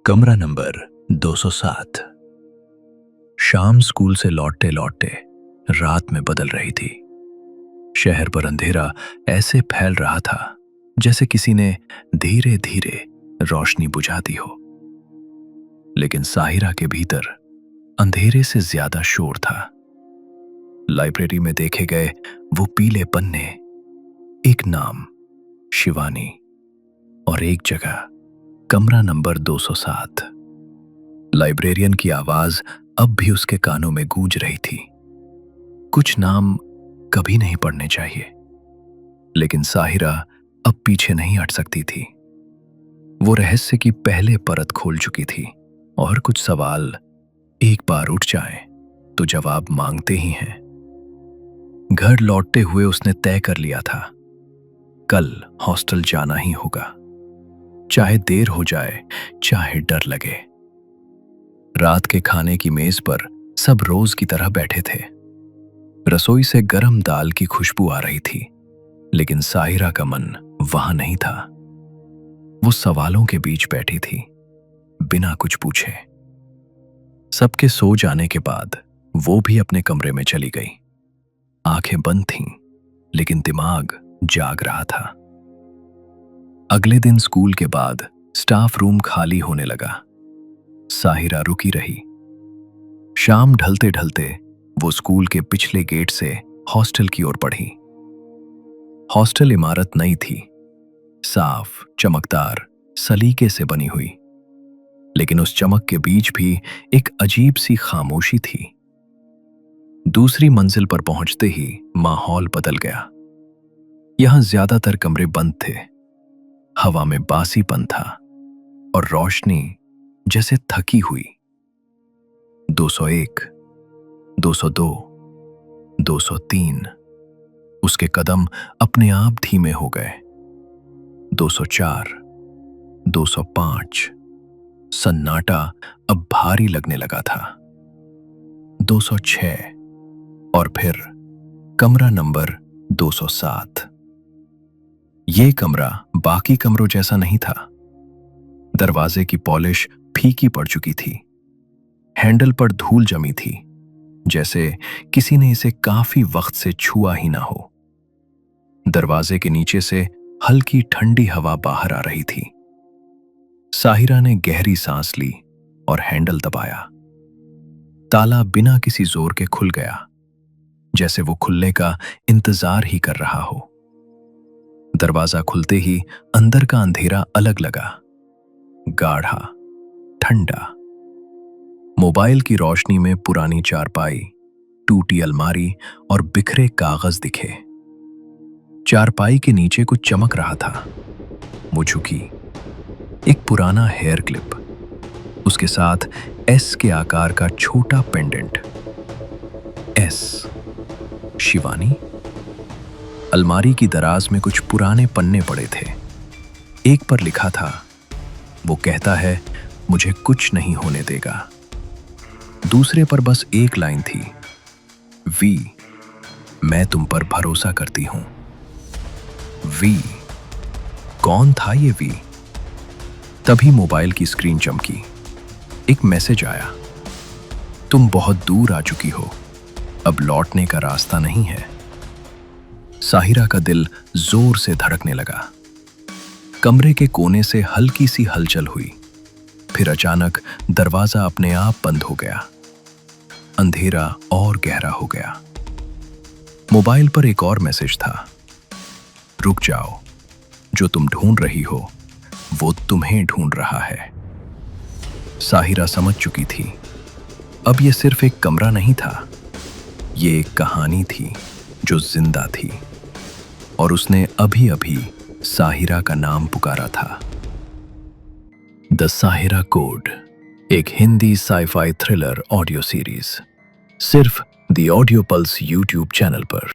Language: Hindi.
कमरा नंबर 207। शाम स्कूल से लौटते लौटते रात में बदल रही थी। शहर पर अंधेरा ऐसे फैल रहा था जैसे किसी ने धीरे धीरे रोशनी बुझा दी हो। लेकिन साहिरा के भीतर अंधेरे से ज्यादा शोर था। लाइब्रेरी में देखे गए वो पीले पन्ने, एक नाम शिवानी और एक जगह कमरा नंबर 207। लाइब्रेरियन की आवाज अब भी उसके कानों में गूंज रही थी। कुछ नाम कभी नहीं पढ़ने चाहिए, लेकिन साहिरा अब पीछे नहीं हट सकती थी। वो रहस्य की पहले परत खोल चुकी थी और कुछ सवाल एक बार उठ जाएं तो जवाब मांगते ही हैं। घर लौटते हुए उसने तय कर लिया था, कल हॉस्टल जाना ही होगा, चाहे देर हो जाए, चाहे डर लगे। रात के खाने की मेज पर सब रोज की तरह बैठे थे। रसोई से गरम दाल की खुशबू आ रही थी, लेकिन साहिरा का मन वहां नहीं था। वो सवालों के बीच बैठी थी, बिना कुछ पूछे। सबके सो जाने के बाद वो भी अपने कमरे में चली गई। आंखें बंद थीं, लेकिन दिमाग जाग रहा था। अगले दिन स्कूल के बाद स्टाफ रूम खाली होने लगा। साहिरा रुकी रही। शाम ढलते ढलते वो स्कूल के पिछले गेट से हॉस्टल की ओर बढ़ी। हॉस्टल इमारत नई थी, साफ, चमकदार, सलीके से बनी हुई। लेकिन उस चमक के बीच भी एक अजीब सी खामोशी थी। दूसरी मंजिल पर पहुंचते ही माहौल बदल गया। यहां ज्यादातर कमरे बंद थे, हवा में बासीपन था और रोशनी जैसे थकी हुई। 201, 202, 203। उसके कदम अपने आप धीमे हो गए। 204, 205। सन्नाटा अब भारी लगने लगा था। 206 और फिर कमरा नंबर 207। ये कमरा बाकी कमरों जैसा नहीं था। दरवाजे की पॉलिश फीकी पड़ चुकी थी। हैंडल पर धूल जमी थी, जैसे किसी ने इसे काफी वक्त से छुआ ही ना हो। दरवाजे के नीचे से हल्की ठंडी हवा बाहर आ रही थी। साहिरा ने गहरी सांस ली और हैंडल दबाया। ताला बिना किसी जोर के खुल गया, जैसे वो खुलने का इंतजार ही कर रहा हो। दरवाजा खुलते ही अंदर का अंधेरा अलग लगा, गाढ़ा, ठंडा। मोबाइल की रोशनी में पुरानी चारपाई, टूटी अलमारी और बिखरे कागज दिखे। चारपाई के नीचे कुछ चमक रहा था। वो झुकी। एक पुराना हेयर क्लिप, उसके साथ एस के आकार का छोटा पेंडेंट। एस, शिवानी। अलमारी की दराज में कुछ पुराने पन्ने पड़े थे। एक पर लिखा था, वो कहता है मुझे कुछ नहीं होने देगा। दूसरे पर बस एक लाइन थी, वी, मैं तुम पर भरोसा करती हूं। वी, कौन था ये वी? तभी मोबाइल की स्क्रीन चमकी। एक मैसेज आया, तुम बहुत दूर आ चुकी हो, अब लौटने का रास्ता नहीं है। साहिरा का दिल जोर से धड़कने लगा। कमरे के कोने से हल्की सी हलचल हुई, फिर अचानक दरवाजा अपने आप बंद हो गया। अंधेरा और गहरा हो गया। मोबाइल पर एक और मैसेज था, रुक जाओ, जो तुम ढूंढ रही हो वो तुम्हें ढूंढ रहा है। साहिरा समझ चुकी थी, अब यह सिर्फ एक कमरा नहीं था, ये एक कहानी थी जो जिंदा थी, और उसने अभी अभी साहिरा का नाम पुकारा था। द साहिरा कोड, एक Hindi sci fi thriller audio series, सिर्फ the audio pulse YouTube channel पर।